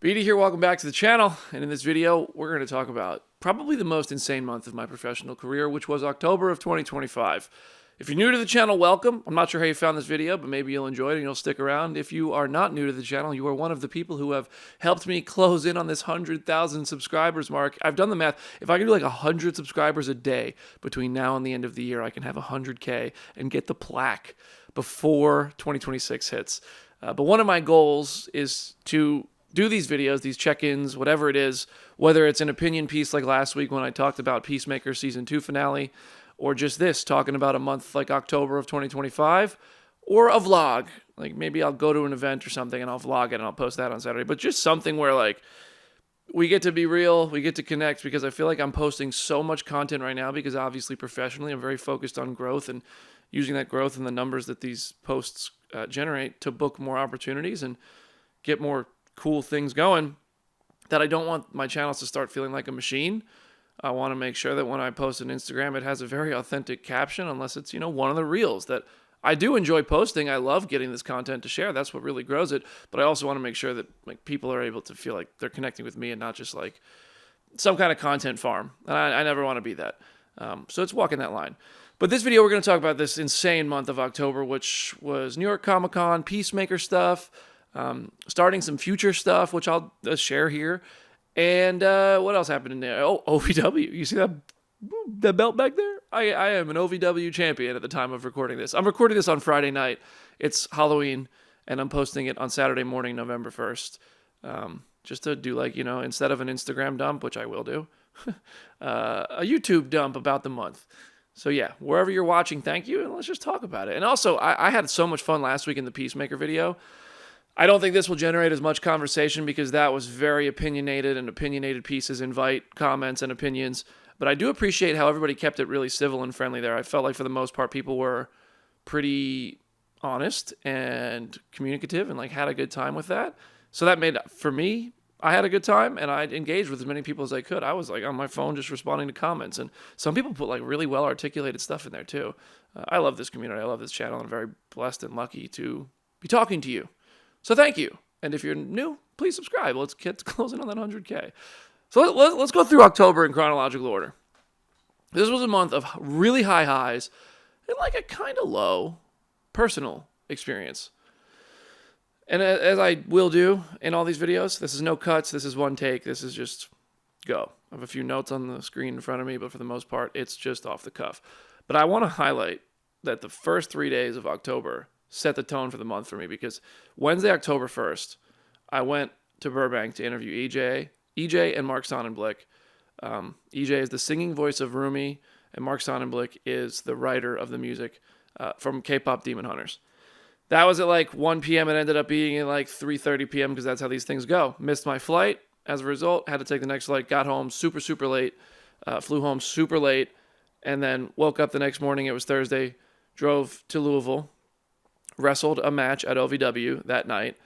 BD here, welcome back to the channel, and in this video, we're going to talk about probably the most insane month of my professional career, which was October of 2025. If you're new to the channel, welcome. I'm not sure how you found this video, but maybe you'll enjoy it and you'll stick around. If you are not new to the channel, you are one of the people who have helped me close in on this 100,000 subscribers mark. I've done the math. If I can do like 100 subscribers a day between now and the end of the year, I can have 100K and get the plaque before 2026 hits. But one of my goals is to do these videos, these check-ins, whatever it is, whether it's an opinion piece like last week when I talked about Peacemaker Season 2 finale, or just this, talking about a month like October of 2025, or a vlog. Like maybe I'll go to an event or something and I'll vlog it and I'll post that on Saturday. But just something where like we get to be real, we get to connect, because I feel like I'm posting so much content right now because obviously professionally I'm very focused on growth and using that growth and the numbers that these posts generate to book more opportunities and get more cool things going, that I don't want my channels to start feeling like a machine. I want to make sure that when I post on Instagram, it has a very authentic caption, unless it's, one of the reels that I do enjoy posting. I love getting this content to share. That's what really grows it. But I also want to make sure that like people are able to feel like they're connecting with me and not just like some kind of content farm. And I never want to be that. So it's walking that line. But this video, we're going to talk about this insane month of October, which was New York Comic-Con, Peacemaker stuff, starting some future stuff, which I'll share here. And what else happened in there? Oh, OVW. You see that belt back there? I am an OVW champion at the time of recording this. I'm recording this on Friday night. It's Halloween, and I'm posting it on Saturday morning, November 1st. Just to do like, instead of an Instagram dump, which I will do, a YouTube dump about the month. So yeah, wherever you're watching, thank you, and let's just talk about it. And also, I had so much fun last week in the Peacemaker video. I don't think this will generate as much conversation because that was very opinionated, and opinionated pieces invite comments and opinions. But I do appreciate how everybody kept it really civil and friendly there. I felt like for the most part, people were pretty honest and communicative and like had a good time with that. So that made, for me, I had a good time and I engaged with as many people as I could. I was like on my phone just responding to comments, and some people put like really well articulated stuff in there too. I love this community. I love this channel. I'm very blessed and lucky to be talking to you. So thank you. And if you're new, please subscribe. Let's get closing on that 100K. So let's go through October in chronological order. This was a month of really high highs and like a kind of low personal experience. And as I will do in all these videos, this is no cuts. This is one take. This is just go. I have a few notes on the screen in front of me, but for the most part, it's just off the cuff. But I want to highlight that the first 3 days of October set the tone for the month for me, because Wednesday, October 1st, I went to Burbank to interview EJ and Mark Sonnenblick. EJ is the singing voice of Rumi, and Mark Sonnenblick is the writer of the music from K-pop Demon Hunters. That was at like 1 p.m. It ended up being at like 3:30 p.m. because that's how these things go. Missed my flight. As a result, had to take the next flight. Got home super, super late. Flew home super late. And then woke up the next morning. It was Thursday. Drove to Louisville. Wrestled a match at OVW that night,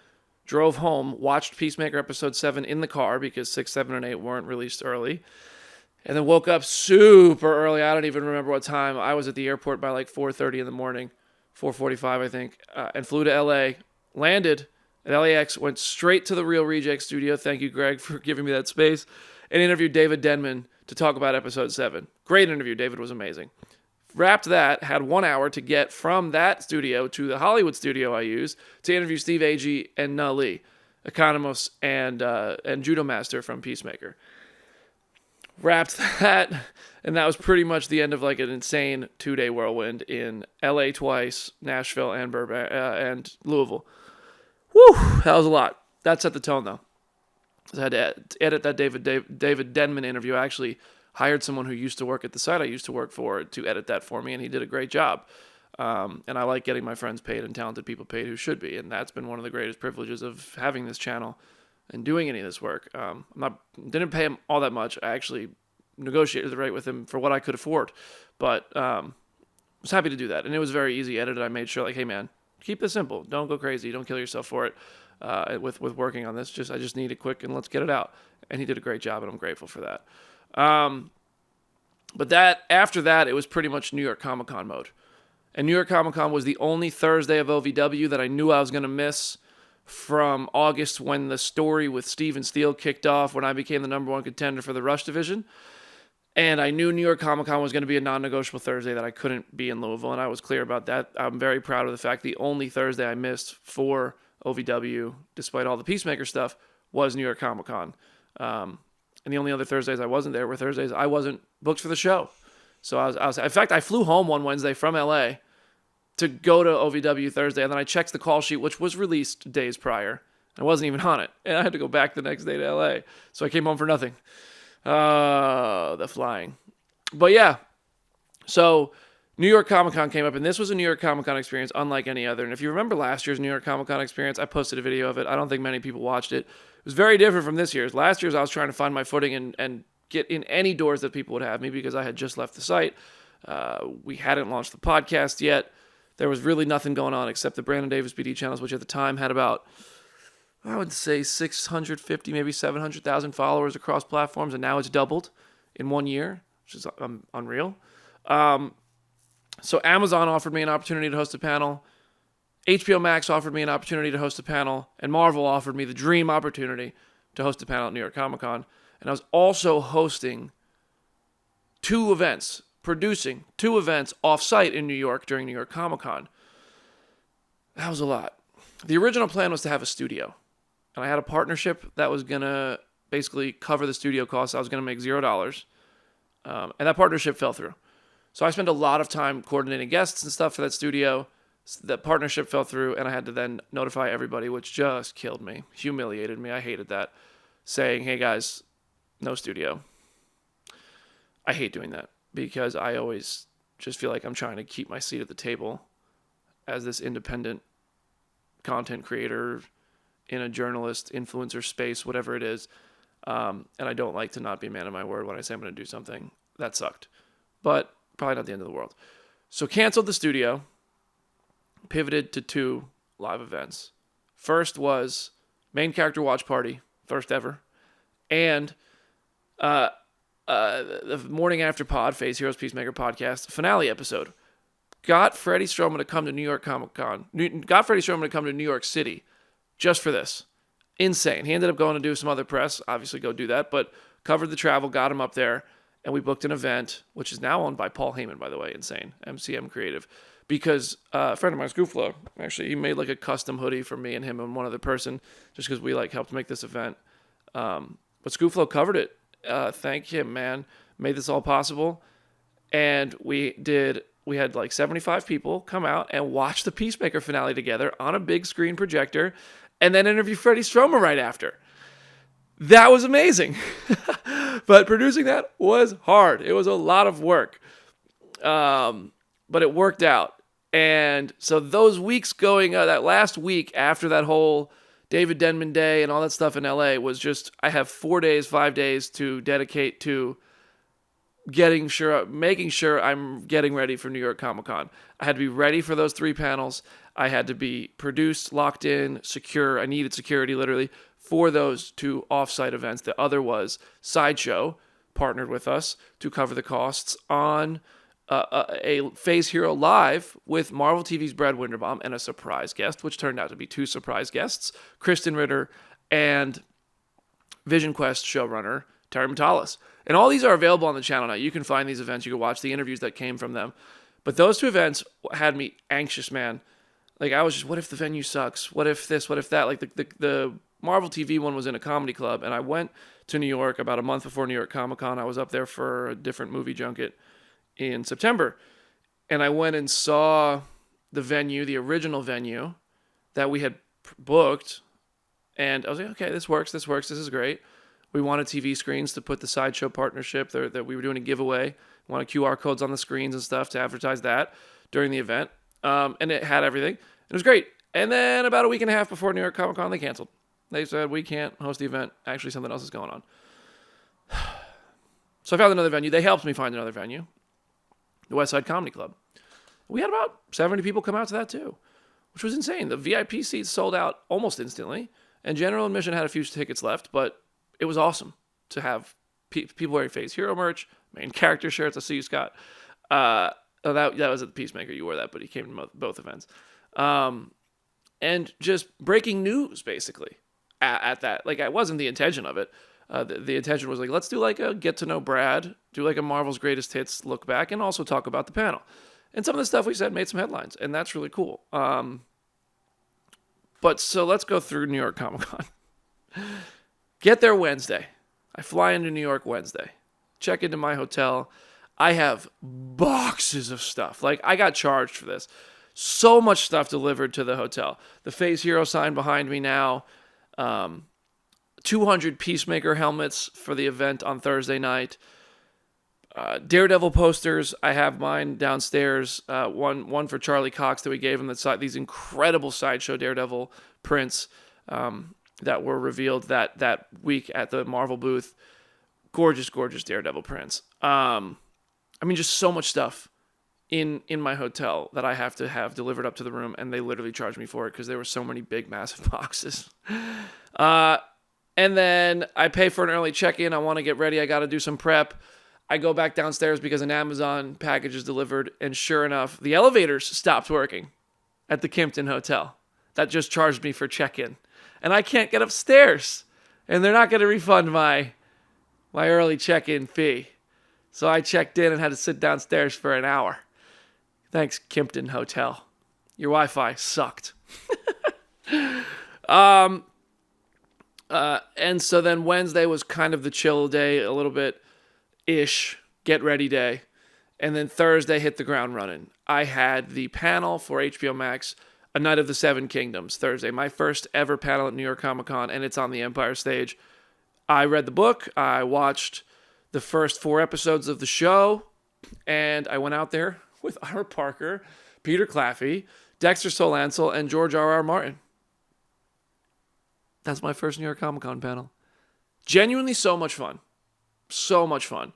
drove home, watched Peacemaker episode 7 in the car because 6, 7, and 8 weren't released early, and then woke up super early. I don't even remember what time. I was at the airport by like 4:30 in the morning, 4:45 I think, and flew to LA, landed at LAX, went straight to the Real Reject studio. Thank you, Greg, for giving me that space, and interviewed David Denman to talk about episode 7. Great interview. David was amazing. Wrapped that, had 1 hour to get from that studio to the Hollywood studio I use to interview Steve Agee and Na Lee, Economos and Judo Master from Peacemaker. Wrapped that, and that was pretty much the end of like an insane 2-day whirlwind in LA twice, Nashville, and Burbank, and Louisville. Whew, that was a lot. That set the tone though. I had to edit that David Denman interview. I actually hired someone who used to work at the site I used to work for to edit that for me, and he did a great job. And I like getting my friends paid and talented people paid who should be, and that's been one of the greatest privileges of having this channel and doing any of this work. Didn't pay him all that much. I actually negotiated the rate with him for what I could afford, but was happy to do that. And it was very easy edited. I made sure, like, hey man, keep this simple. Don't go crazy. Don't kill yourself for it with working on this. I just need it quick and let's get it out. And he did a great job, and I'm grateful for that. But after that, it was pretty much New York Comic-Con mode. And New York Comic-Con was the only Thursday of OVW that I knew I was going to miss from August when the story with Steven Steele kicked off, when I became the number one contender for the Rush division. And I knew New York Comic Con was going to be a non-negotiable Thursday, that I couldn't be in Louisville, and I was clear about that. I'm very proud of the fact the only Thursday I missed for OVW, despite all the Peacemaker stuff, was New York Comic Con. And the only other Thursdays I wasn't there were Thursdays I wasn't booked for the show. So I was in fact, I flew home one Wednesday from LA to go to OVW Thursday, and then I checked the call sheet, which was released days prior. I wasn't even on it, and I had to go back the next day to LA. So I came home for nothing. The flying. But yeah, so New York Comic Con came up, and this was a New York Comic Con experience unlike any other. And if you remember last year's New York Comic Con experience, I posted a video of it. I don't think many people watched it. It was very different from this year's. Last year's, I was trying to find my footing and get in any doors that people would have me, because I had just left the site. We hadn't launched the podcast yet. There was really nothing going on except the Brandon Davis BD channels, which at the time had about, I would say, 650, maybe 700,000 followers across platforms, and now it's doubled in 1 year, which is unreal. So Amazon offered me an opportunity to host a panel, HBO Max offered me an opportunity to host a panel, and Marvel offered me the dream opportunity to host a panel at New York Comic Con. And I was also hosting producing two events off-site in New York during New York Comic Con. That was a lot. The original plan was to have a studio. And I had a partnership that was going to basically cover the studio costs. I was going to make $0. And that partnership fell through. So I spent a lot of time coordinating guests and stuff for that studio. That partnership fell through, and I had to then notify everybody, which just killed me, humiliated me. I hated that. Saying, hey guys, no studio. I hate doing that, because I always just feel like I'm trying to keep my seat at the table as this independent content creator in a journalist, influencer space, whatever it is. And I don't like to not be a man of my word when I say I'm going to do something. That sucked. But probably not the end of the world. So canceled the studio, pivoted to 2 live events. First was Main Character Watch Party, first ever. And the morning after pod, Phase Heroes Peacemaker podcast, finale episode. Got Freddie Strowman to come to New York Comic Con. Got Freddie Strowman to come to New York City just for this. Insane. He ended up going to do some other press. Obviously, go do that. But covered the travel, got him up there, and we booked an event, which is now owned by Paul Heyman, by the way. Insane. MCM Creative. Because a friend of mine, Scooflo, actually, he made like a custom hoodie for me and him and one other person, just because we like helped make this event. But Scooflo covered it. Thank him, man. Made this all possible. And we had like 75 people come out and watch the Peacemaker finale together on a big screen projector, and then interview Freddie Strowman right after. That was amazing. But producing that was hard. It was a lot of work. But it worked out. And so those weeks that last week after that whole David Denman Day and all that stuff in LA was just, I have 5 days to dedicate to making sure I'm getting ready for New York Comic Con. I had to be ready for those 3 panels. I had to be produced, locked in, secure. I needed security literally for those 2 off-site events. The other was Sideshow partnered with us to cover the costs on a Phase Hero Live with Marvel TV's Brad Winderbaum and a surprise guest, which turned out to be 2 surprise guests, Kristen Ritter and Vision Quest showrunner Terry Metalis. And all these are available on the channel now. You can find these events. You can watch the interviews that came from them. But those 2 events had me anxious, man. Like, I was just, what if the venue sucks? What if this? What if that? Like, the Marvel TV one was in a comedy club, and I went to New York about a month before New York Comic Con. I was up there for a different movie junket in September. And I went and saw the venue, the original venue that we had booked. And I was like, okay, this works, this is great. We wanted TV screens to put the Sideshow partnership that we were doing a giveaway. We wanted QR codes on the screens and stuff to advertise that during the event. And it had everything. It was great. And then about a week and a half before New York Comic Con, they canceled. They said, we can't host the event. Actually, something else is going on. So I found another venue. They helped me find another venue, the West Side Comedy Club. We had about 70 people come out to that too, which was insane. The VIP seats sold out almost instantly, and general admission had a few tickets left, but it was awesome to have people wearing Phase Hero merch, main character shirts. I see you, Scott. That was at the Peacemaker. You wore that, but he came to both events. and just breaking news, basically, at that. Like, it wasn't the intention of it. The intention was like, let's do like a get to know Brad, do like a Marvel's Greatest Hits look back, and also talk about the panel. And some of the stuff we said made some headlines, and that's really cool. But so let's go through New York Comic Con. Get there Wednesday. I fly into New York Wednesday. Check into my hotel. I have boxes of stuff. Like, I got charged for this. So much stuff delivered to the hotel. The Phase Hero sign behind me now. 200 Peacemaker helmets for the event on Thursday night. Daredevil posters. I have mine downstairs. One for Charlie Cox that we gave him. These incredible Sideshow Daredevil prints that were revealed that week at the Marvel booth. Gorgeous, gorgeous Daredevil prints. I mean, just so much stuff in my hotel that I have to have delivered up to the room, and they literally charged me for it because there were so many big, massive boxes. And then I pay for an early check-in. I want to get ready. I got to do some prep. I go back downstairs because an Amazon package is delivered, and sure enough, the elevators stopped working at the Kimpton Hotel. That just charged me for check-in. And I can't get upstairs, and they're not going to refund my early check-in fee. So I checked in and had to sit downstairs for an hour. Thanks, Kimpton Hotel. Your Wi-Fi sucked. And so then Wednesday was kind of the chill day, a little bit-ish, get-ready day. And then Thursday hit the ground running. I had the panel for HBO Max, A Night of the Seven Kingdoms, Thursday. My first ever panel at New York Comic Con, and it's on the Empire stage. I read the book. I watched the first 4 episodes of the show, and I went out there with Ira Parker, Peter Claffey, Dexter Solancel, and George R.R. Martin. That's my first New York Comic Con panel. Genuinely so much fun. So much fun.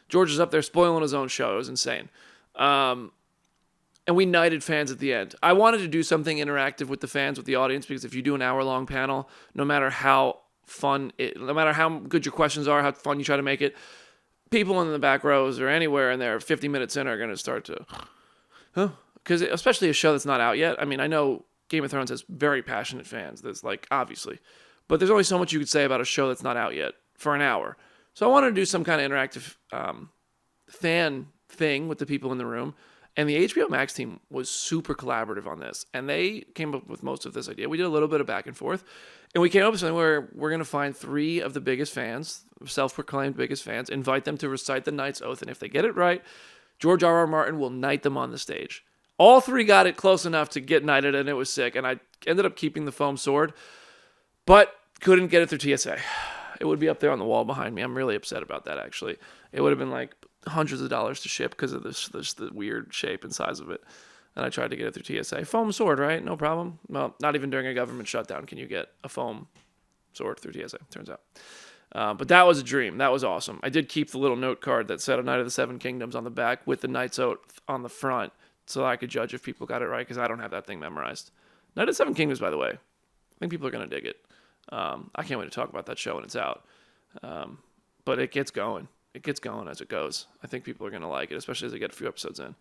George is up there spoiling his own show. It was insane. And we knighted fans at the end. I wanted to do something interactive with the fans, with the audience, because if you do an hour-long panel, no matter how good your questions are, how fun you try to make it, people in the back rows or anywhere in there 50 minutes in are going to start to, because especially a show that's not out yet. I mean, I know Game of Thrones has very passionate fans. That's like, obviously. But there's only so much you could say about a show that's not out yet for an hour. So I wanted to do some kind of interactive fan thing with the people in the room. And the HBO Max team was super collaborative on this. And they came up with most of this idea. We did a little bit of back and forth. And we came up with something where we're going to find 3 of the biggest fans, self-proclaimed biggest fans, invite them to recite the Knight's Oath. And if they get it right, George R.R. Martin will knight them on the stage. All 3 got it close enough to get knighted, and it was sick. And I ended up keeping the foam sword, but couldn't get it through TSA. It would be up there on the wall behind me. I'm really upset about that, actually. It would have been like hundreds of dollars to ship because of the weird shape and size of it. And I tried to get it through TSA. Foam sword, right? No problem. Well, not even during a government shutdown can you get a foam sword through TSA, turns out. But that was a dream. That was awesome. I did keep the little note card that said A Night of the Seven Kingdoms on the back with the Knight's Oath on the front so I could judge if people got it right because I don't have that thing memorized. Night of the Seven Kingdoms, by the way. I think people are going to dig it. I can't wait to talk about that show when it's out. But it gets going. It gets going as it goes. I think people are going to like it, especially as they get a few episodes in.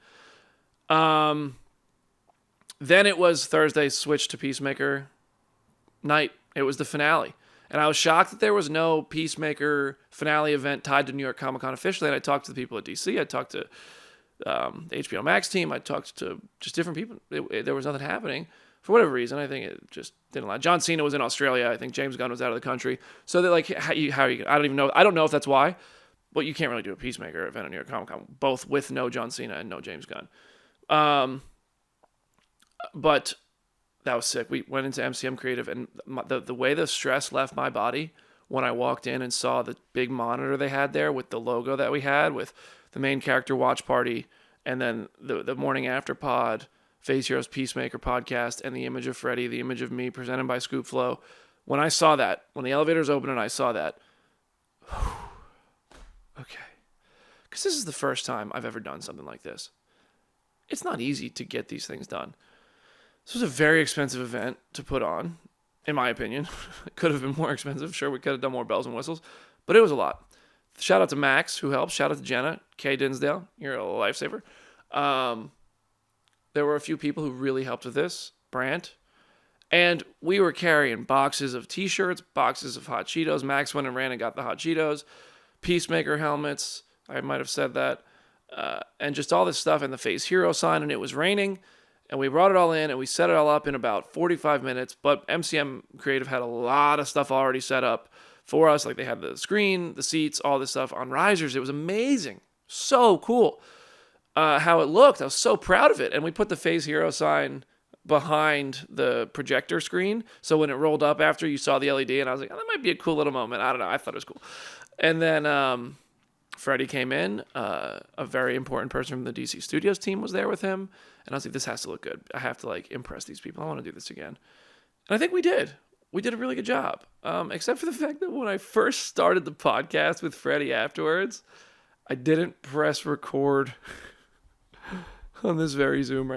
Then it was Thursday's switch to Peacemaker night. It was the finale. And I was shocked that there was no Peacemaker finale event tied to New York Comic Con officially. And I talked to the people at DC. I talked to the HBO Max team. I talked to just different people. There was nothing happening. For whatever reason, I think it just didn't allow. John Cena was in Australia. I think James Gunn was out of the country. So they're like, how are you? I don't even know. I don't know if that's why. But you can't really do a Peacemaker event at New York Comic Con, both with no John Cena and no James Gunn. But that was sick. We went into MCM Creative, and the way the stress left my body when I walked in and saw the big monitor they had there with the logo that we had, with the main character watch party, and then the morning after pod, Phase Heroes Peacemaker podcast, and the image of Freddy, the image of me presented by Scoop Flow. When I saw that, when the elevators opened and I saw that, okay. Because this is the first time I've ever done something like this. It's not easy to get these things done. This was a very expensive event to put on, in my opinion. It could have been more expensive. Sure, we could have done more bells and whistles, but it was a lot. Shout out to Max, who helped. Shout out to Jenna, Kay Dinsdale. You're a lifesaver. There were a few people who really helped with this. Brant. And we were carrying boxes of T-shirts, boxes of Hot Cheetos. Max went and ran and got the Hot Cheetos, Peacemaker helmets. I might have said that. And just all this stuff and the Face Hero sign. And it was raining. And we brought it all in and we set it all up in about 45 minutes. But MCM Creative had a lot of stuff already set up for us. Like they had the screen, the seats, all this stuff on risers. It was amazing. So cool how it looked. I was so proud of it. And we put the Face Hero sign behind the projector screen. So when it rolled up after, you saw the LED, and I was like, oh, that might be a cool little moment. I don't know. I thought it was cool. And then Freddie came in. A very important person from the DC Studios team was there with him. And I was like, this has to look good. I have to impress these people. I want to do this again. And I think we did. We did a really good job. Except for the fact that when I first started the podcast with Freddie afterwards, I didn't press record on this very Zoom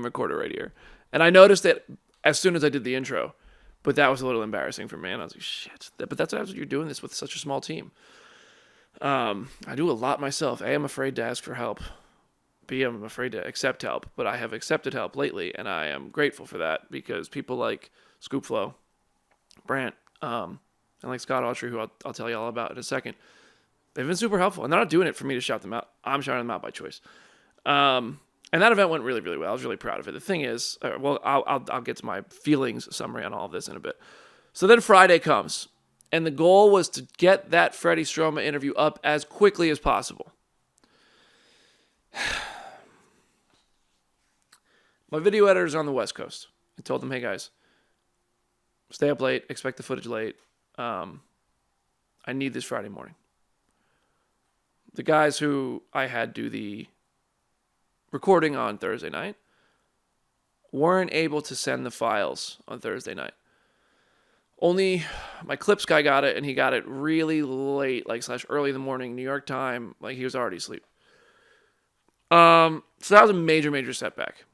recorder right here. And I noticed it as soon as I did the intro, but that was a little embarrassing for me. And I was like, shit. But that's what you're doing this with such a small team. I do a lot myself. A, I'm afraid to ask for help. B, I'm afraid to accept help. But I have accepted help lately, and I am grateful for that because people like Scoopflow, Brant, and like Scott Autry, who I'll tell you all about in a second, they've been super helpful. And they're not doing it for me to shout them out. I'm shouting them out by choice. And that event went really, really well. I was really proud of it. The thing is, I'll get to my feelings summary on all of this in a bit. So then Friday comes, and the goal was to get that Freddie Stroma interview up as quickly as possible. My video editor's on the West Coast. I told them, hey guys, stay up late, expect the footage late. I need this Friday morning. The guys who I had do the recording on Thursday night weren't able to send the files on Thursday night. Only my clips guy got it, and he got it really late, / early in the morning, New York time. He was already asleep. So that was a major, major setback.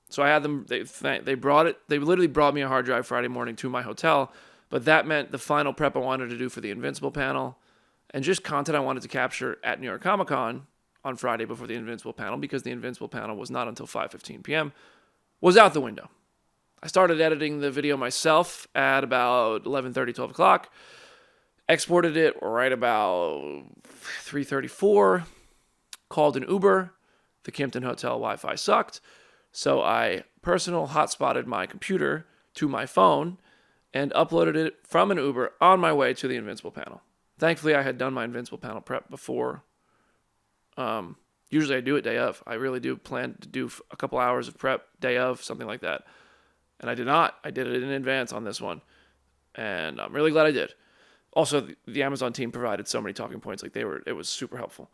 So I had them, they literally brought me a hard drive Friday morning to my hotel, but that meant the final prep I wanted to do for the Invincible panel and just content I wanted to capture at New York Comic Con on Friday before the Invincible panel, because the Invincible panel was not until 5:15 p.m., was out the window. I started editing the video myself at about 11:30, 12 o'clock, exported it right about 3:34, called an Uber. The Kimpton Hotel Wi-Fi sucked, so I personal hotspotted my computer to my phone and uploaded it from an Uber on my way to the Invincible panel. Thankfully, I had done my Invincible panel prep before. Usually I do it day of. I really do plan to do a couple hours of prep day of, something like that. And I did not. I did it in advance on this one. And I'm really glad I did. Also, the Amazon team provided so many talking points. It was super helpful.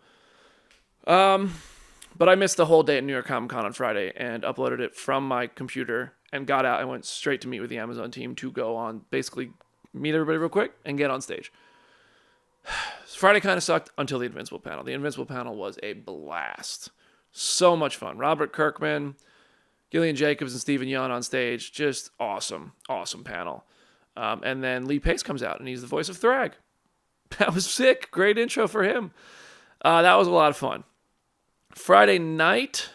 But I missed the whole day at New York Comic Con on Friday and uploaded it from my computer and got out and went straight to meet with the Amazon team to go on, basically meet everybody real quick and get on stage. Friday kind of sucked until the Invincible panel. The Invincible panel was a blast. So much fun. Robert Kirkman, Gillian Jacobs, and Stephen Yeun on stage. Just awesome, awesome panel. And then Lee Pace comes out, and he's the voice of Thrag. That was sick. Great intro for him. That was a lot of fun. Friday night,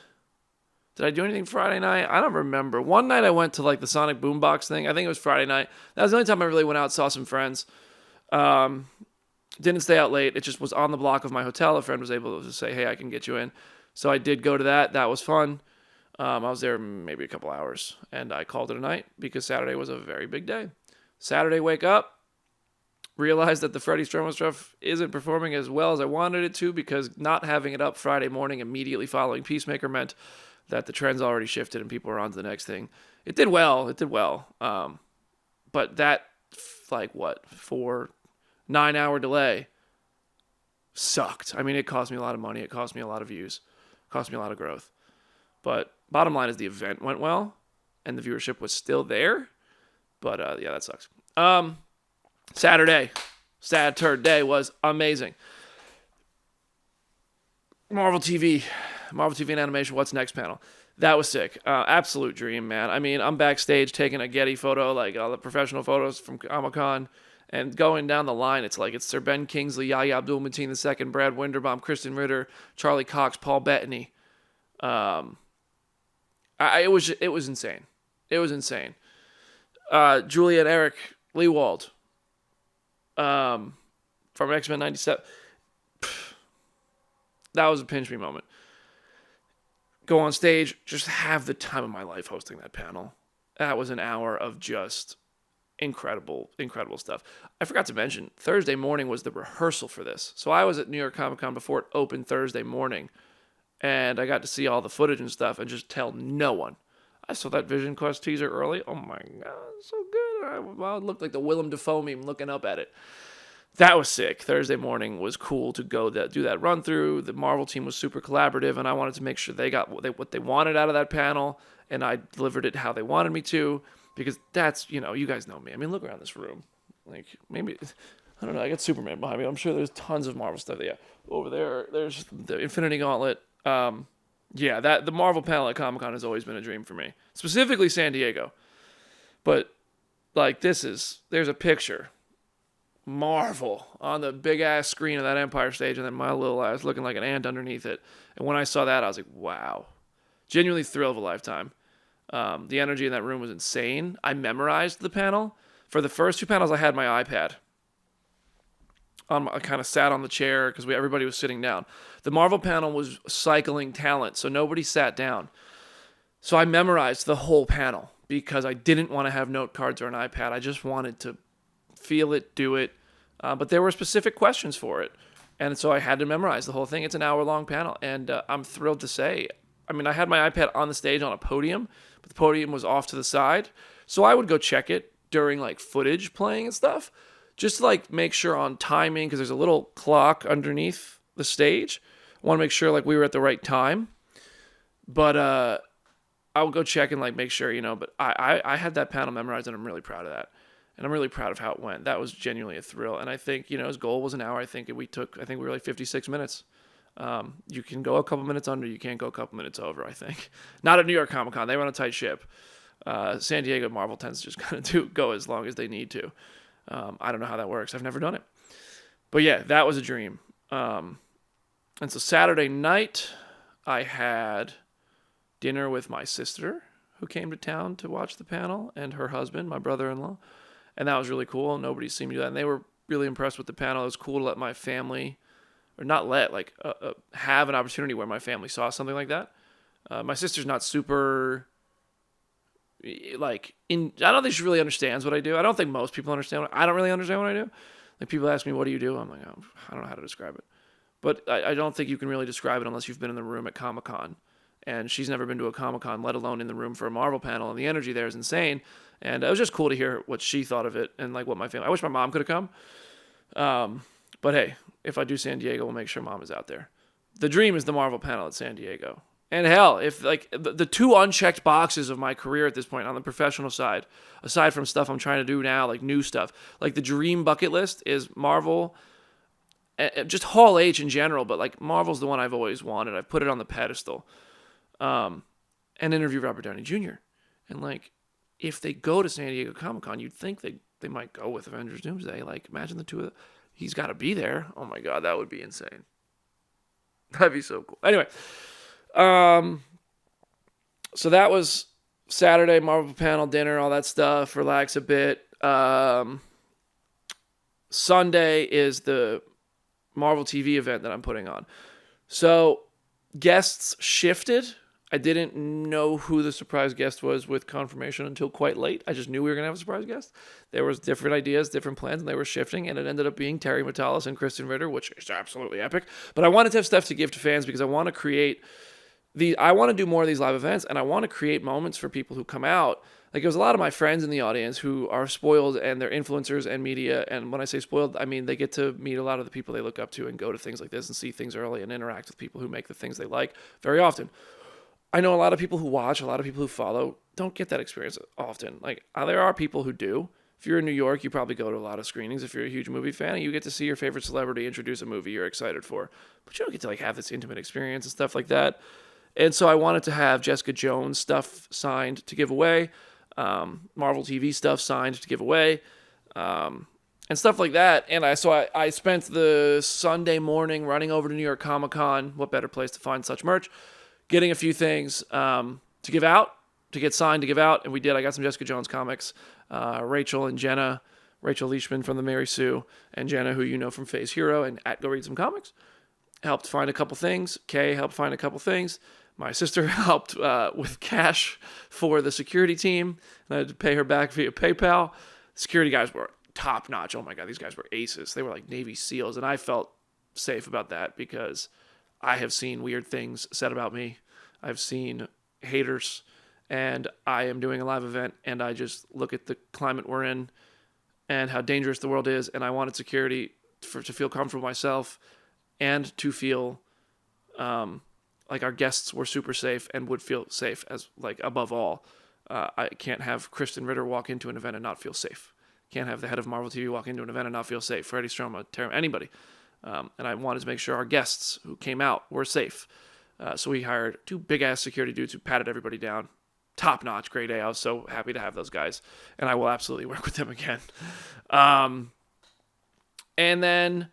did I do anything Friday night? I don't remember. One night I went to the Sonic Boombox thing. I think it was Friday night. That was the only time I really went out, saw some friends. Didn't stay out late. It just was on the block of my hotel. A friend was able to say, hey, I can get you in. So I did go to that. That was fun. I was there maybe a couple hours, and I called it a night because Saturday was a very big day. Saturday, wake up, realize that the Freddie Stroma stuff isn't performing as well as I wanted it to, because not having it up Friday morning immediately following Peacemaker meant that the trends already shifted and people were on to the next thing. It did well. But that, 9-hour delay sucked. I mean, it cost me a lot of money. It cost me a lot of views. It cost me a lot of growth. But bottom line is the event went well and the viewership was still there. But yeah, that sucks. Saturday was amazing. Marvel TV and animation, what's next panel? That was sick. Absolute dream, man. I mean, I'm backstage taking a Getty photo, all the professional photos from Comic-Con, and going down the line, it's Sir Ben Kingsley, Yahya Abdul-Mateen II, Brad Winderbaum, Kristen Ritter, Charlie Cox, Paul Bettany. It was insane. It was insane. Juliet Eric Leewald, from X-Men '97. That was a pinch me moment. Go on stage, just have the time of my life hosting that panel. That was an hour of just incredible stuff. I forgot to mention, Thursday morning was the rehearsal for this. So I was at New York Comic Con before it opened Thursday morning, and I got to see all the footage and stuff and just tell no one. I saw that Vision Quest teaser early. Oh my God, so good. It looked like the Willem Dafoe meme looking up at it. That was sick. Thursday morning was cool to go do that run through. The Marvel team was super collaborative, and I wanted to make sure they got what they wanted out of that panel, and I delivered it how they wanted me to, because that's, you guys know me. I mean, look around this room. Like, maybe, I don't know, I got Superman behind me. I'm sure there's tons of Marvel stuff. Yeah, over there's the Infinity Gauntlet. The Marvel panel at Comic-Con has always been a dream for me, specifically San Diego. But, like, there's a picture. Marvel on the big ass screen of that Empire stage, and then my little ass looking like an ant underneath it. And when I saw that, I was like, wow. Genuinely thrill of a lifetime. The energy in that room was insane. I memorized the panel. For the first two panels, I had my iPad. I kind of sat on the chair because everybody was sitting down. The Marvel panel was cycling talent, so nobody sat down. So I memorized the whole panel because I didn't want to have note cards or an iPad. I just wanted to feel it, do it. But there were specific questions for it. And so I had to memorize the whole thing. It's an hour-long panel. And I'm thrilled to say, I mean, I had my iPad on the stage on a podium, but the podium was off to the side. So I would go check it during, like, footage playing and stuff, just to, like, make sure on timing, because there's a little clock underneath the stage. I want to make sure, like, we were at the right time. But I would go check and, like, make sure, but I had that panel memorized, and I'm really proud of that. And I'm really proud of how it went. That was genuinely a thrill. And I think, his goal was an hour. I think we were like 56 minutes. You can go a couple minutes under. You can't go a couple minutes over, I think. Not at New York Comic Con. They run a tight ship. San Diego Marvel tends to just kind of go as long as they need to. I don't know how that works. I've never done it. But yeah, that was a dream. And so Saturday night, I had dinner with my sister, who came to town to watch the panel, and her husband, my brother-in-law. And that was really cool. Nobody's seen me do that. And they were really impressed with the panel. It was cool to let my family, or not let, like, have an opportunity where my family saw something like that. My sister's not super, like, I don't think she really understands what I do. I don't think most people understand. I don't really understand what I do. Like, people ask me, what do you do? I'm like, oh, I don't know how to describe it. But I don't think you can really describe it unless you've been in the room at Comic-Con. And she's never been to a Comic-Con, let alone in the room for a Marvel panel. And the energy there is insane. And it was just cool to hear what she thought of it and, like, what my family... I wish my mom could have come. But hey, if I do San Diego, we'll make sure mom is out there. The dream is the Marvel panel at San Diego. And hell, if, like, the two unchecked boxes of my career at this point on the professional side, aside from stuff I'm trying to do now, like new stuff, like the dream bucket list is Marvel, just Hall H in general, but, like, Marvel's the one I've always wanted. I've put it on the pedestal. And interview Robert Downey Jr. And, like, if they go to San Diego Comic-Con, you'd think they might go with Avengers Doomsday. Like, imagine the two of them. He's got to be there. Oh, my God, that would be insane. That'd be so cool. Anyway, so that was Saturday, Marvel panel, dinner, all that stuff, relax a bit. Sunday is the Marvel TV event that I'm putting on. So guests shifted. I didn't know who the surprise guest was with confirmation until quite late. I just knew we were going to have a surprise guest. There was different ideas, different plans, and they were shifting, and it ended up being Terry Metalis and Kristen Ritter, which is absolutely epic. But I wanted to have stuff to give to fans because I want to create I want to do more of these live events, and I want to create moments for people who come out. Like, it was a lot of my friends in the audience who are spoiled, and they're influencers and media. And when I say spoiled, I mean they get to meet a lot of the people they look up to and go to things like this and see things early and interact with people who make the things they like very often. I know a lot of people who watch, a lot of people who follow, don't get that experience often. Like, there are people who do. If you're in New York, you probably go to a lot of screenings. If you're a huge movie fan, you get to see your favorite celebrity introduce a movie you're excited for. But you don't get to, like, have this intimate experience and stuff like that. And so I wanted to have Jessica Jones stuff signed to give away, Marvel TV stuff signed to give away, and stuff like that. And I spent the Sunday morning running over to New York Comic Con. What better place to find such merch? Getting a few things, to give out, to get signed, to give out, and we did. I got some Jessica Jones comics. Rachel and Jenna, Rachel Leishman from the Mary Sue, and Jenna, who you know from Phase Hero and at Go Read Some Comics, helped find a couple things. Kay helped find a couple things. My sister helped with cash for the security team, and I had to pay her back via PayPal. Security guys were top notch. Oh my God, these guys were aces. They were like Navy SEALs, and I felt safe about that because I have seen weird things said about me. I've seen haters, and I am doing a live event, and I just look at the climate we're in and how dangerous the world is, and I wanted security to feel comfortable myself and to feel like our guests were super safe and would feel safe as like above all. I can't have Kristen Ritter walk into an event and not feel safe. Can't have the head of Marvel TV walk into an event and not feel safe. Freddie Stroma, anybody. And I wanted to make sure our guests who came out were safe. So we hired 2 big-ass security dudes who patted everybody down. Top-notch, grade A. I was so happy to have those guys. And I will absolutely work with them again. And then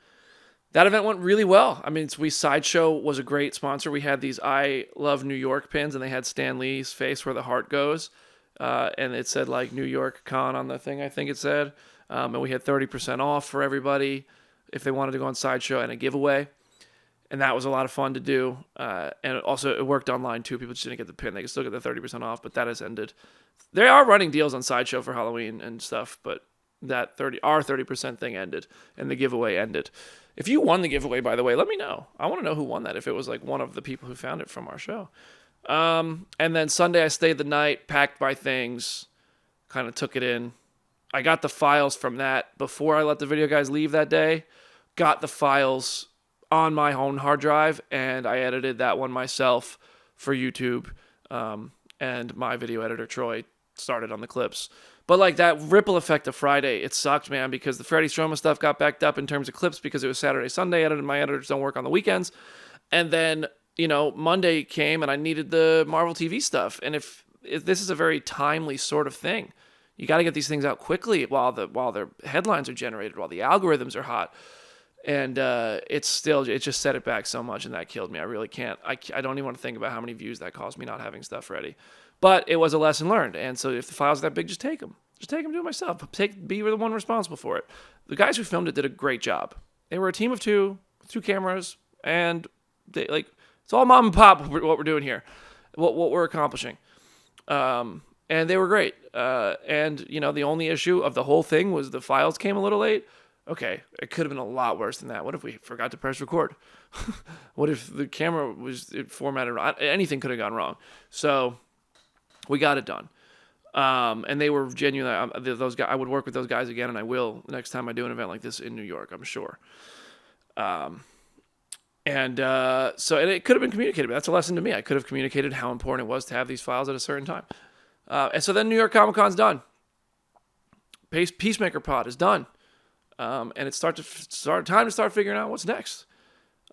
that event went really well. I mean, Sideshow was a great sponsor. We had these I Love New York pins, and they had Stan Lee's face where the heart goes. And it said, like, New York Con on the thing, I think it said. And we had 30% off for everybody if they wanted to go on Sideshow and a giveaway. And that was a lot of fun to do. And it worked online, too. People just didn't get the pin. They could still get the 30% off, but that has ended. They are running deals on Sideshow for Halloween and stuff, but that our 30% thing ended, and the giveaway ended. If you won the giveaway, by the way, let me know. I want to know who won that, if it was like one of the people who found it from our show. And then Sunday I stayed the night, packed my things, kind of took it in. I got the files from that before I let the video guys leave that day. Got the files on my own hard drive, and I edited that one myself for YouTube. And my video editor, Troy, started on the clips. But like that ripple effect of Friday, it sucked, man, because the Freddie Stroma stuff got backed up in terms of clips because it was Saturday, Sunday. My editors don't work on the weekends. And then, Monday came and I needed the Marvel TV stuff. And if this is a very timely sort of thing, you got to get these things out quickly while their headlines are generated, while the algorithms are hot. And it just set it back so much, and that killed me. I really can't. I don't even want to think about how many views that cost me not having stuff ready. But it was a lesson learned. And so if the files are that big, just take them. Just take them, do it myself. Be the one responsible for it. The guys who filmed it did a great job. They were a team of 2 with 2 cameras, and it's all mom and pop what we're doing here, what we're accomplishing. And they were great. And the only issue of the whole thing was the files came a little late. Okay, it could have been a lot worse than that. What if we forgot to press record? What if the camera was formatted wrong? Anything could have gone wrong. So we got it done. And they were genuinely, those guys, I would work with those guys again, and I will next time I do an event like this in New York, I'm sure. So it could have been communicated, but that's a lesson to me. I could have communicated how important it was to have these files at a certain time. And so then New York Comic Con's done. Peacemaker Pod is done. And it's time to start figuring out what's next.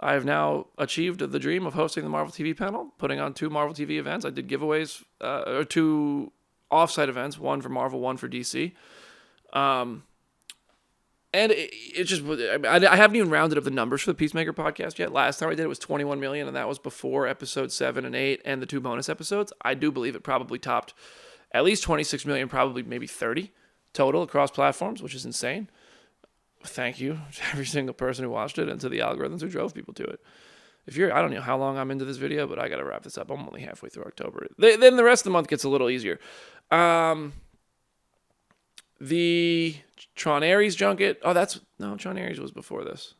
I have now achieved the dream of hosting the Marvel TV panel, putting on 2 Marvel TV events. I did giveaways, or 2 offsite events, one for Marvel, one for DC. And it just, I haven't even rounded up the numbers for the Peacemaker podcast yet. Last time I did it was 21 million, and that was before episodes 7 and 8 and the 2 bonus episodes. I do believe it probably topped at least 26 million, probably maybe 30 total across platforms, which is insane. Thank you to every single person who watched it and to the algorithms who drove people to it. I don't know how long I'm into this video, but I got to wrap this up. I'm only halfway through October. Then the rest of the month gets a little easier. The Tron Ares junket. Tron Ares was before this,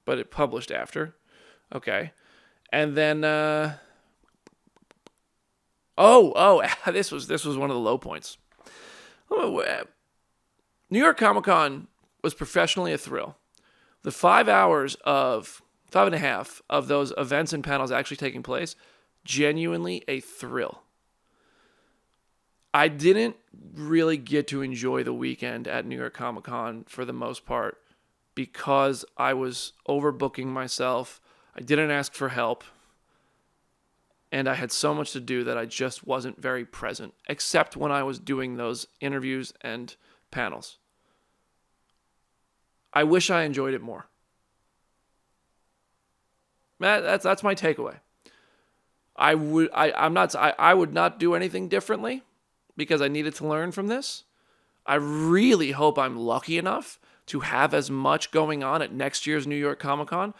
but it published after. Okay. And then, this was one of the low points. New York Comic Con was professionally a thrill. The 5.5 of those events and panels actually taking place, genuinely a thrill. I didn't really get to enjoy the weekend at New York Comic Con for the most part because I was overbooking myself. I didn't ask for help. And I had so much to do that I just wasn't very present, except when I was doing those interviews and panels. I wish I enjoyed it more. That's my takeaway. I would not do anything differently because I needed to learn from this. I really hope I'm lucky enough to have as much going on at next year's New York Comic-Con,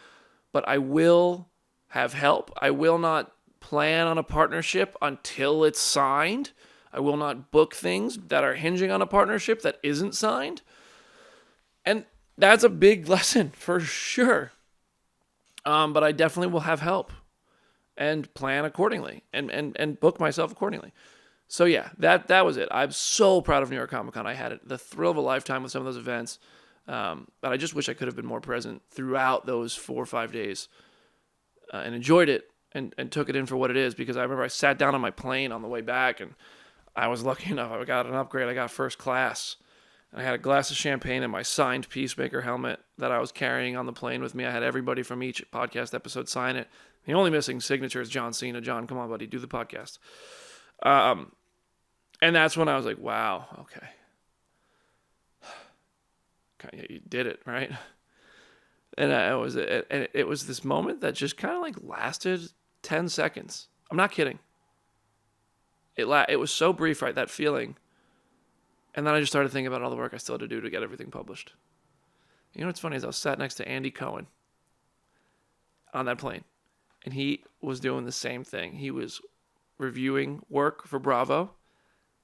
but I will have help. I will not plan on a partnership until it's signed. I will not book things that are hinging on a partnership that isn't signed. And that's a big lesson for sure. But I definitely will have help and plan accordingly and book myself accordingly. So yeah, that was it. I'm so proud of New York Comic Con. I had the thrill of a lifetime with some of those events. But I just wish I could have been more present throughout those 4 or 5 days and enjoyed it and took it in for what it is, because I remember I sat down on my plane on the way back and I was lucky enough. I got an upgrade. I got first class. I had a glass of champagne and my signed Peacemaker helmet that I was carrying on the plane with me. I had everybody from each podcast episode sign it. The only missing signature is John Cena. John, come on, buddy, do the podcast. And that's when I was like, wow, okay. You did it, right? And it was this moment that just kind of like lasted 10 seconds. I'm not kidding. It was so brief, right? That feeling. And then I just started thinking about all the work I still had to do to get everything published. You know what's funny is I was sat next to Andy Cohen on that plane, and he was doing the same thing. He was reviewing work for Bravo.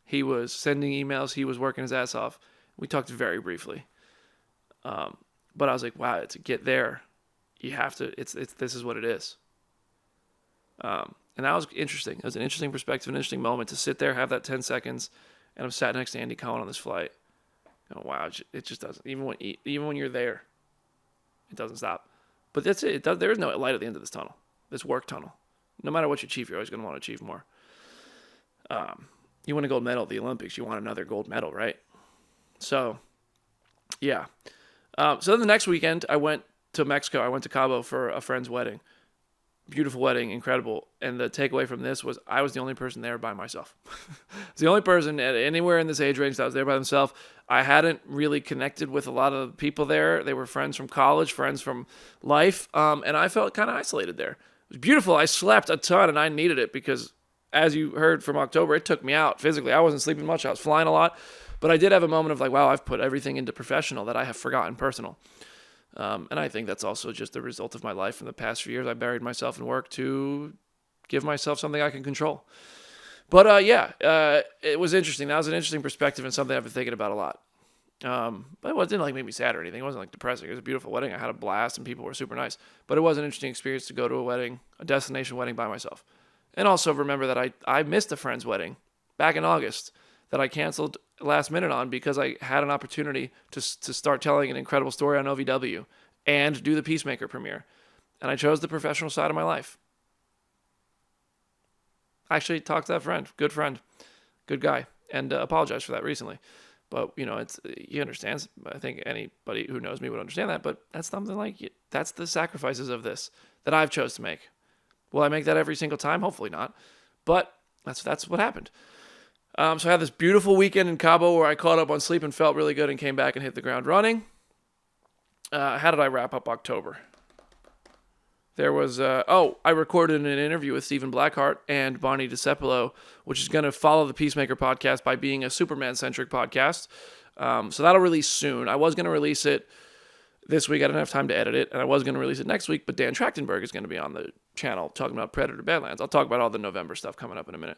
He was sending emails. He was working his ass off. We talked very briefly. But I was like, wow, to get there, you have to, this is what it is. And that was interesting. It was an interesting perspective, an interesting moment to sit there, have that 10 seconds, and I'm sat next to Andy Cohen on this flight. Oh, wow, it just doesn't. Even when you're there, it doesn't stop. But that's it. There is no light at the end of this tunnel, this work tunnel. No matter what you achieve, you're always going to want to achieve more. You win a gold medal at the Olympics, you want another gold medal, right? So, yeah. So then the next weekend, I went to Mexico. I went to Cabo for a friend's wedding. Beautiful wedding, incredible. And the takeaway from this was I was the only person there by myself. I was the only person anywhere in this age range that was there by themselves. I hadn't really connected with a lot of the people there. They were friends from college, friends from life, and I felt kind of isolated there. It was beautiful. I slept a ton, and I needed it because, as you heard from October, it took me out physically. I wasn't sleeping much. I was flying a lot. But I did have a moment of like, wow, I've put everything into professional that I have forgotten personal. And I think that's also just the result of my life in the past few years. I buried myself in work to give myself something I can control. But it was interesting. That was an interesting perspective and something I've been thinking about a lot. But it didn't like make me sad or anything. It wasn't like depressing. It was a beautiful wedding. I had a blast and people were super nice. But it was an interesting experience to go to a wedding, a destination wedding by myself. And also remember that I missed a friend's wedding back in August that I canceled last minute on because I had an opportunity to start telling an incredible story on OVW and do the Peacemaker premiere. And I chose the professional side of my life. I actually talked to that friend, good guy, and apologized for that recently. But, he understands. I think anybody who knows me would understand that. But that's something like, that's the sacrifices of this that I've chose to make. Will I make that every single time? Hopefully not. But that's what happened. So I had this beautiful weekend in Cabo where I caught up on sleep and felt really good and came back and hit the ground running. How did I wrap up October? There was, I recorded an interview with Stephen Blackheart and Bonnie DiCepolo, which is going to follow the Peacemaker podcast by being a Superman-centric podcast. So that'll release soon. I was going to release it this week. I didn't have time to edit it, and I was going to release it next week, but Dan Trachtenberg is going to be on the channel talking about Predator Badlands. I'll talk about all the November stuff coming up in a minute.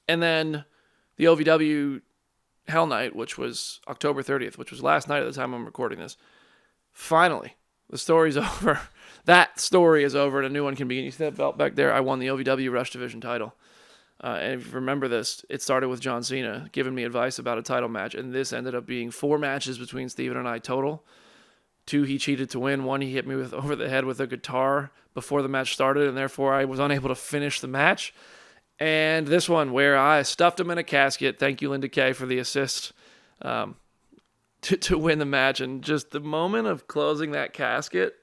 And then the OVW Hell Night, which was October 30th, which was last night at the time I'm recording this. Finally, the story's over. That story is over and a new one can begin. You see that belt back there? I won the OVW Rush Division title. And if you remember this, it started with John Cena giving me advice about a title match, and this ended up being 4 matches between Steven and I total. 2 he cheated to win. 1 he hit me over the head with a guitar before the match started, and therefore I was unable to finish the match. And this one where I stuffed him in a casket. Thank you, Linda Kay, for the assist to win the match. And just the moment of closing that casket,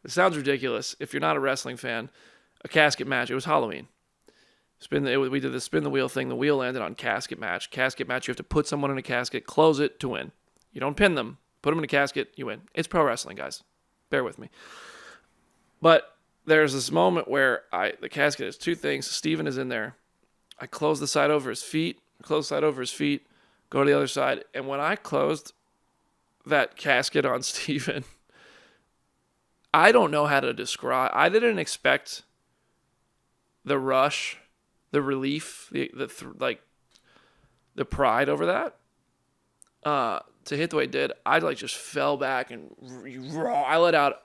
it sounds ridiculous. If you're not a wrestling fan, a casket match. It was Halloween. We did the spin the wheel thing. The wheel landed on casket match. Casket match, you have to put someone in a casket, close it to win. You don't pin them. Put them in a casket, you win. It's pro wrestling, guys. Bear with me. But there's this moment where the casket is two things. Steven is in there. I close the side over his feet, go to the other side. And when I closed that casket on Steven, I don't know how to describe. I didn't expect the rush, the relief, the pride over that to hit the way it did. I just fell back and I let out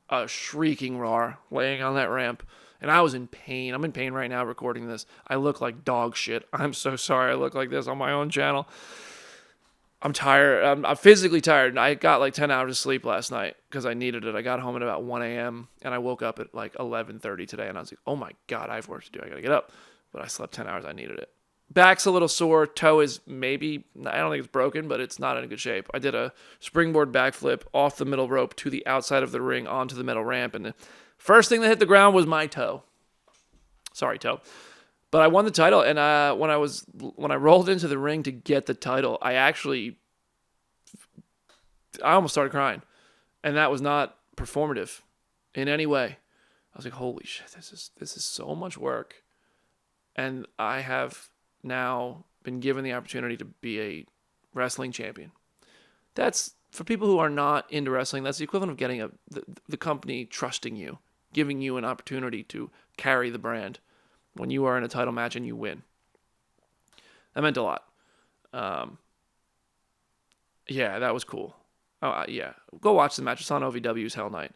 a shrieking roar laying on that ramp, and I was in pain. I'm in pain right now recording this. I look like dog shit. I'm so sorry I look like this on my own channel. I'm tired. I'm physically tired. I got like 10 hours of sleep last night because I needed it. I got home at about 1 a.m. and I woke up at like 11:30 today, and I was like, oh my God, I have work to do. I got to get up. But I slept 10 hours. I needed it. Back's a little sore. Toe is maybe, I don't think it's broken, but it's not in good shape. I did a springboard backflip off the middle rope to the outside of the ring onto the metal ramp, and the first thing that hit the ground was my toe. Sorry, toe. But I won the title, and when I rolled into the ring to get the title, I almost started crying, and that was not performative in any way. I was like, holy shit, this is so much work, and I have now been given the opportunity to be a wrestling champion. That's, for people who are not into wrestling, that's the equivalent of getting the company trusting you, giving you an opportunity to carry the brand when you are in a title match and you win. That meant a lot. Yeah, that was cool. Yeah, go watch the match. It's on OVW's Hell Night.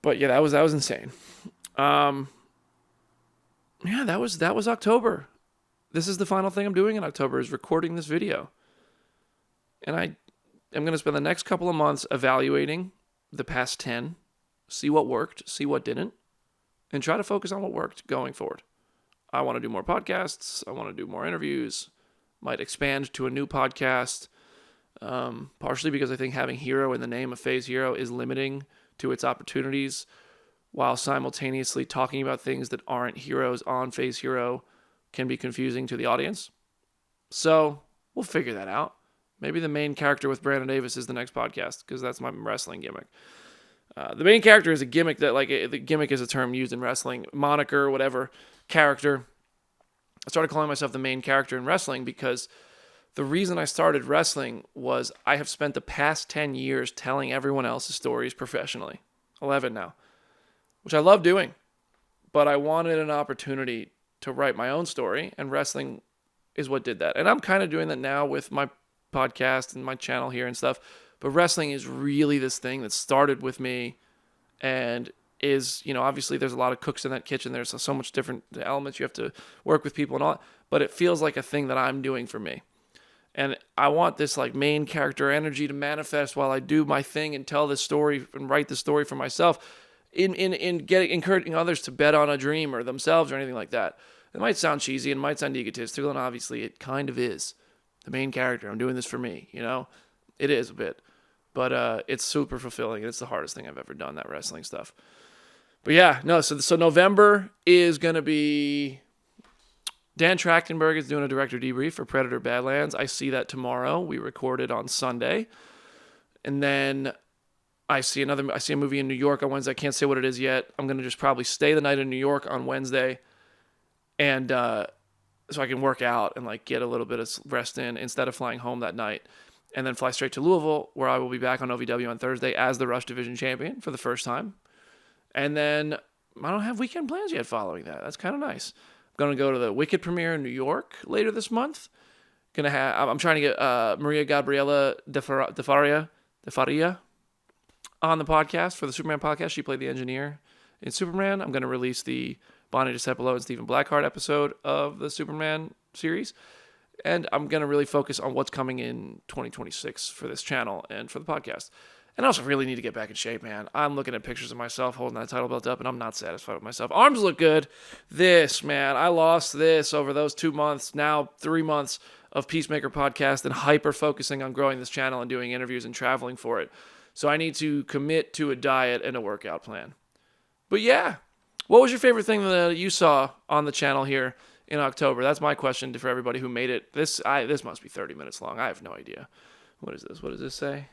But yeah, that was insane. Yeah, that was October. This is the final thing I'm doing in October, is recording this video. And I'm going to spend the next couple of months evaluating the past 10, see what worked, see what didn't, and try to focus on what worked going forward. I want to do more podcasts. I want to do more interviews. Might expand to a new podcast, partially because I think having Hero in the name of Phase Hero is limiting to its opportunities, while simultaneously talking about things that aren't heroes on Phase Hero can be confusing to the audience. So we'll figure that out. Maybe the main character with Brandon Davis is the next podcast, because that's my wrestling gimmick. The main character is a gimmick that, the gimmick is a term used in wrestling, moniker, whatever, character. I started calling myself the main character in wrestling because the reason I started wrestling was I have spent the past 10 years telling everyone else's stories professionally. 11 now. Which I love doing. But I wanted an opportunity to write my own story, and wrestling is what did that. And I'm kind of doing that now with my podcast and my channel here and stuff. But wrestling is really this thing that started with me, and is, obviously there's a lot of cooks in that kitchen. There's so much different elements. You have to work with people and all, but it feels like a thing that I'm doing for me. And I want this main character energy to manifest while I do my thing and tell this story and write the story for myself, in encouraging others to bet on a dream or themselves or anything like that. It might sound cheesy and might sound egotistical, and obviously it kind of is. The main character, I'm doing this for me, It is a bit. But it's super fulfilling. It's the hardest thing I've ever done, that wrestling stuff. But yeah, no, so November is going to be... Dan Trachtenberg is doing a director debrief for Predator Badlands. I see that tomorrow. We recorded on Sunday. And then I see a movie in New York on Wednesday. I can't say what it is yet. I'm going to just probably stay the night in New York on Wednesday, and so I can work out and get a little bit of rest in instead of flying home that night. And then fly straight to Louisville, where I will be back on OVW on Thursday as the Rush Division champion for the first time. And then I don't have weekend plans yet following that. That's kind of nice. I'm going to go to the Wicked premiere in New York later this month. I'm trying to get Maria Gabriela De Faria on the podcast for the Superman podcast. She played the engineer in Superman. I'm going to release the Bonnie DiCepolo and Stephen Blackheart episode of the Superman series. And I'm going to really focus on what's coming in 2026 for this channel and for the podcast. And I also really need to get back in shape, man. I'm looking at pictures of myself holding that title belt up, and I'm not satisfied with myself. Arms look good. I lost this over those 2 months, now 3 months of Peacemaker podcast and hyper-focusing on growing this channel and doing interviews and traveling for it. So I need to commit to a diet and a workout plan. But yeah, what was your favorite thing that you saw on the channel here in October? That's my question for everybody who made it. This must be 30 minutes long. I have no idea. What is this? What does this say?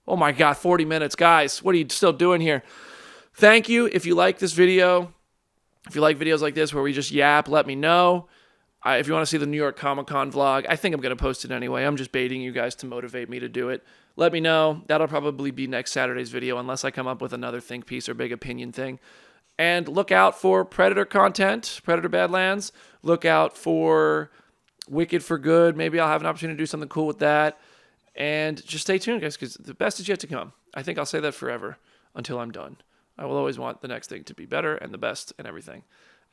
Oh my God, 40 minutes. Guys, what are you still doing here? Thank you. If you like this video, if you like videos like this where we just yap, let me know. If you want to see the New York Comic-Con vlog, I think I'm going to post it anyway. I'm just baiting you guys to motivate me to do it. Let me know. That'll probably be next Saturday's video unless I come up with another think piece or big opinion thing. And look out for Predator content, Predator Badlands. Look out for Wicked for Good. Maybe I'll have an opportunity to do something cool with that. And just stay tuned, guys, because the best is yet to come. I think I'll say that forever until I'm done. I will always want the next thing to be better and the best and everything.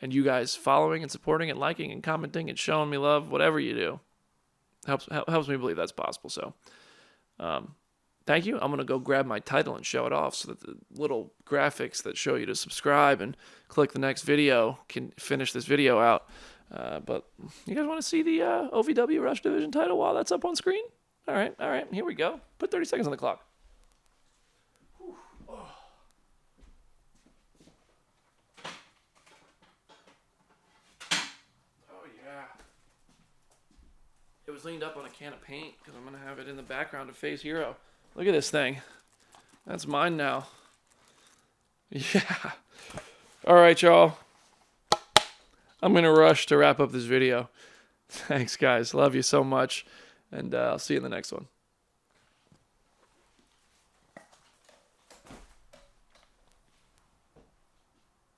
And you guys following and supporting and liking and commenting and showing me love, whatever you do, helps me believe that's possible. So thank you. I'm going to go grab my title and show it off so that the little graphics that show you to subscribe and click the next video can finish this video out. But you guys want to see the OVW Rush Division title while that's up on screen? All right, here we go. Put 30 seconds on the clock. It was leaned up on a can of paint because I'm going to have it in the background of Phase Hero. Look at this thing. That's mine now. Yeah. All right, y'all. I'm going to rush to wrap up this video. Thanks, guys. Love you so much. And I'll see you in the next one.